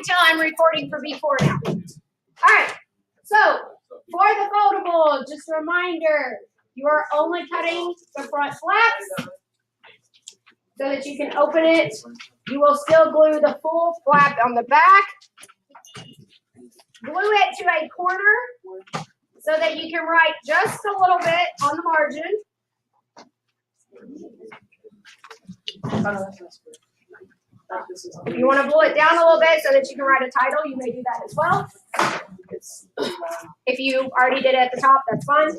until I'm recording for B4 now. All right, so for the foldable, just a reminder, you are only cutting the front flaps so that you can open it. You will still glue the full flap on the back. Glue it to a corner so that you can write just a little bit on the margin. If you want to glue it down a little bit so that you can write a title, you may do that as well. If you already did it at the top, that's fine.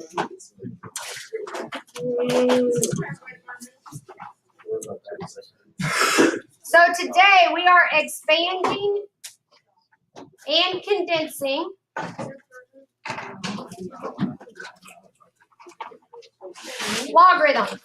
So today we are expanding and condensing logarithm.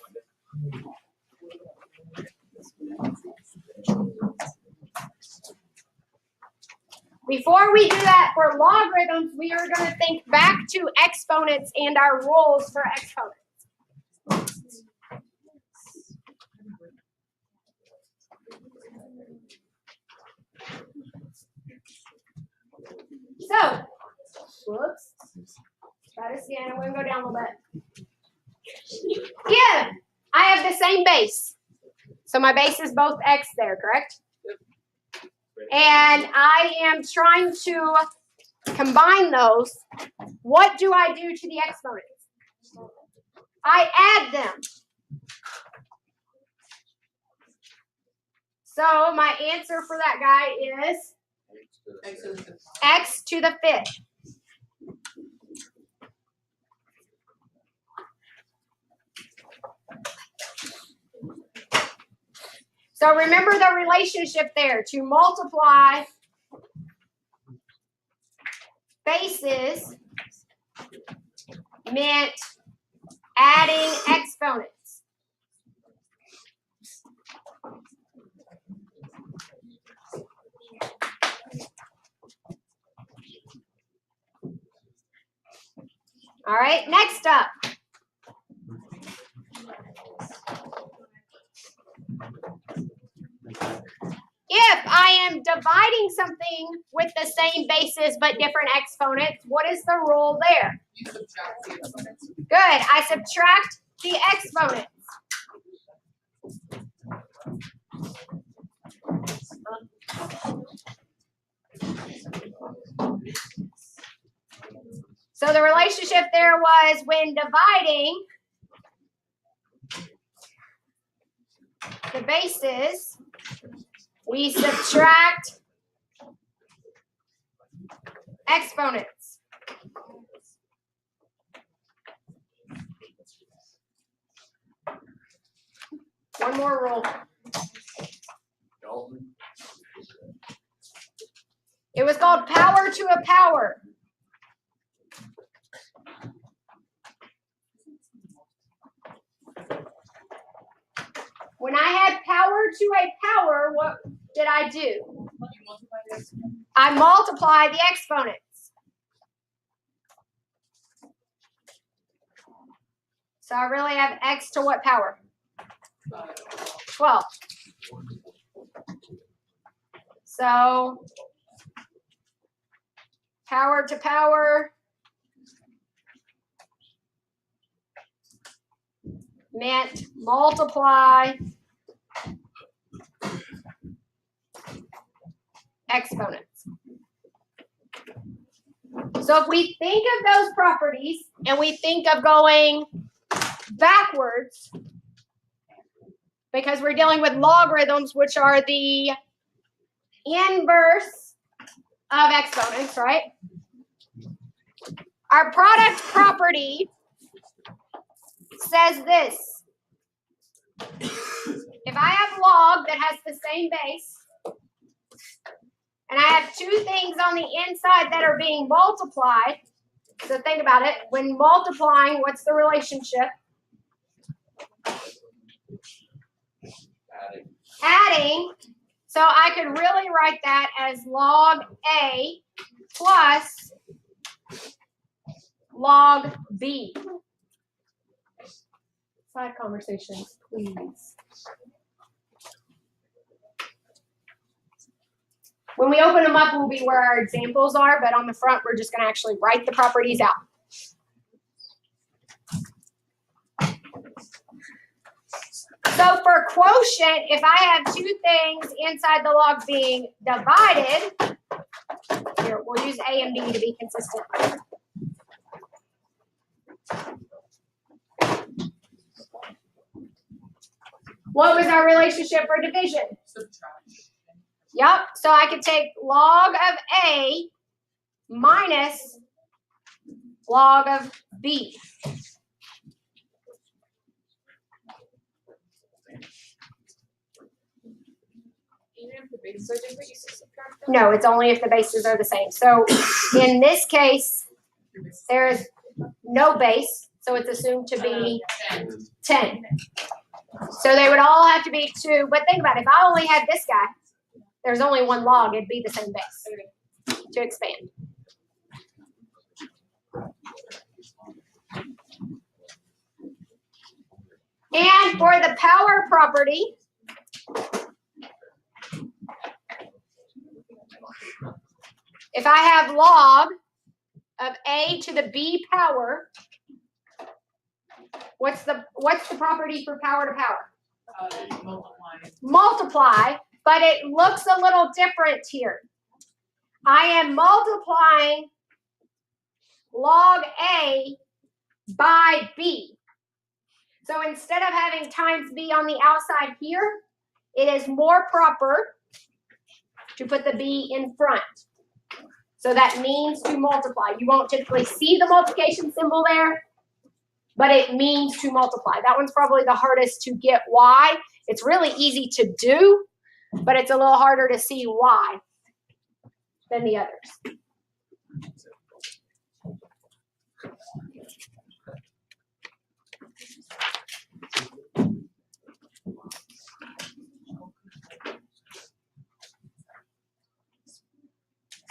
Before we do that for logarithms, we are going to think back to exponents and our rules for exponents. So, whoops, try this again. I'm going to go down a little bit. Yeah, I have the same base. So my base is both x there, correct? And I am trying to combine those. What do I do to the exponents? I add them. So my answer for that guy is x to the fifth. So remember the relationship there. To multiply bases meant adding exponents. All right, next up. If I am dividing something with the same basis but different exponents, what is the rule there? You subtract the exponents. Good. I subtract the exponents. So the relationship there was when dividing the bases, we subtract exponents. One more rule. It was called power to a power. When I had power to a power, what did I do? I multiply the exponents. So I really have x to what power? 12. So power to power meant multiply exponents. So if we think of those properties and we think of going backwards, because we're dealing with logarithms, which are the inverse of exponents, right? Our product property says this. If I have log that has the same base, and I have two things on the inside that are being multiplied, so think about it. When multiplying, what's the relationship? Adding. So I could really write that as log A plus log B. Side conversations, please. When we open them up, will be where our examples are, but on the front, we're just going to actually write the properties out. So for quotient, if I have two things inside the log being divided, here, we'll use A and B to be consistent. What was our relationship for division? Subtraction. Yep, so I could take log of A minus log of B. Even if the bases are different, you still subtract them? No, it's only if the bases are the same. So in this case, there's no base, so it's assumed to be 10. So they would all have to be 2. But think about it, if I only had this guy, there's only one log, it'd be the same base to expand. And for the power property, if I have log of A to the B power, what's the property for power to power? Multiplying. Multiply, but it looks a little different here. I am multiplying log A by B. So instead of having times B on the outside here, it is more proper to put the B in front. So that means to multiply. You won't typically see the multiplication symbol there, but it means to multiply. That one's probably the hardest to get why. It's really easy to do, but it's a little harder to see why than the others.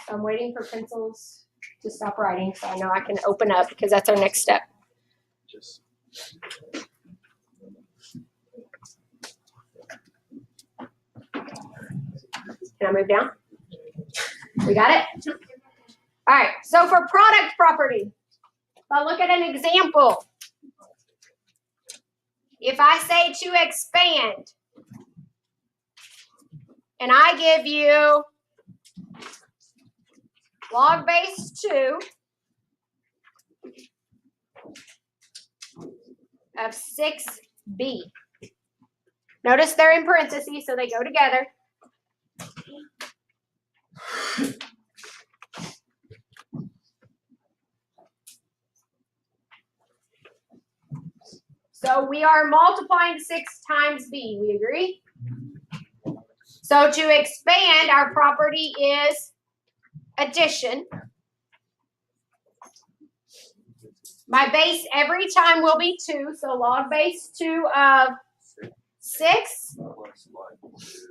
So I'm waiting for pencils to stop writing so I know I can open up because that's our next step. Can I move down? We got it? All right, so for product property, if I look at an example, if I say to expand, and I give you log base 2 of 6b. Notice they're in parentheses, so they go together. So we are multiplying 6 times b, we agree? So to expand, our property is addition. My base every time will be 2, so log base 2 of 6.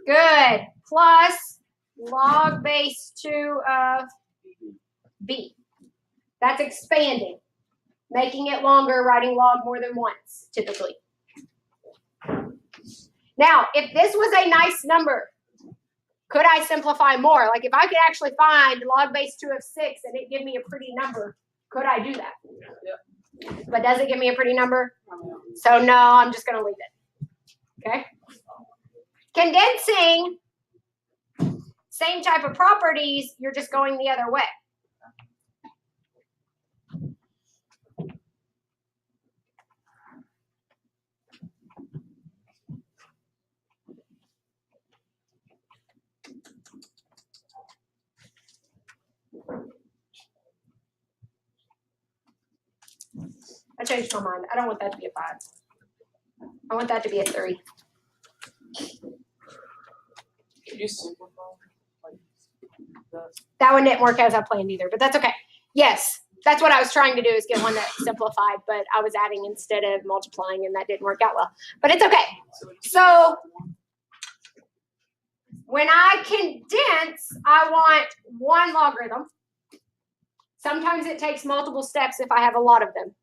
Good. Plus log base 2 of b. That's expanding. Making it longer, writing log more than once, typically. Now, if this was a nice number, could I simplify more? Like if I could actually find log base 2 of 6 and it give me a pretty number, could I do that? Yeah. But does it give me a pretty number? So no, I'm just going to leave it. Okay? Condensing, same type of properties, you're just going the other way. I changed my mind. I don't want that to be a 5. I want that to be a 3. Can you simplify? Like that? That one didn't work as I planned either, but that's okay. Yes, that's what I was trying to do is get one that simplified, but I was adding instead of multiplying and that didn't work out well. But it's okay. So when I condense, I want 1 logarithm. Sometimes it takes multiple steps if I have a lot of them.